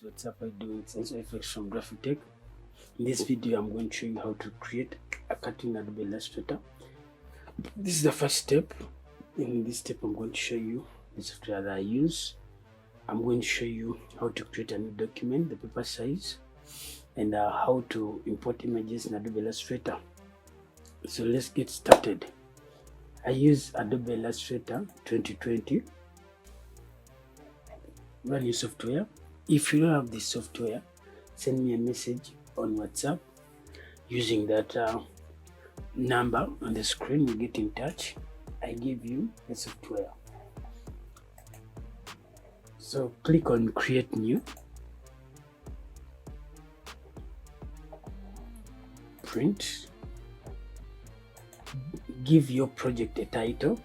What's up, I do? It's FX from graphtech. In this video, I'm going to show you how to create a cartoon in Adobe Illustrator. This is the first step. In this step, I'm going to show you the software that I use. I'm going to show you how to create a new document, the paper size, and how to import images in Adobe Illustrator. So let's get started. I use Adobe Illustrator 2020. Run your software. If you don't have this software, send me a message on WhatsApp using that number on the screen. We get in touch. I give you the software. So click on Create New. Print. Give your project a title.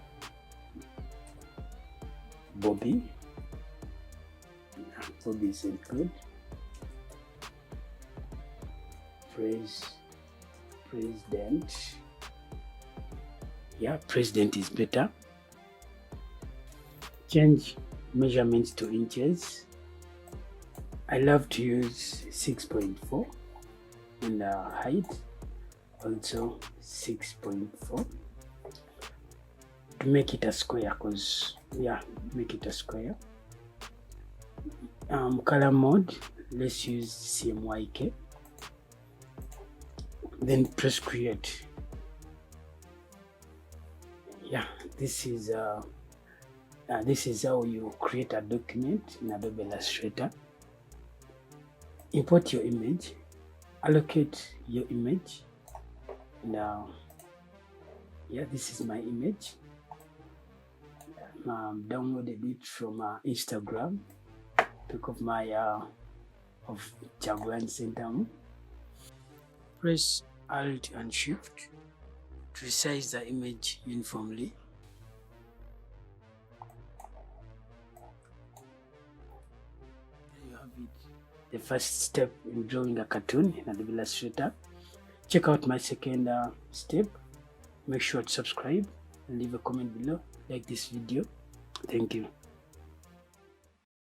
Bobby. Bobby is good. President. Yeah, president is better. Change measurements to inches. I love to use 6.4 and height also 6.4 to make it a square, make it a square. Color mode, let's use CMYK. Then press create. This is how you create a document in Adobe Illustrator. Import your image, allocate your image. Now, this is my image. Downloaded it from Instagram. Pick of my of Jaguar Center. Press Alt and Shift to resize the image uniformly. There you have it. The first step in drawing a cartoon in Adobe Illustrator. Check out my second step. Make sure to subscribe and leave a comment below. Like this video. Thank you.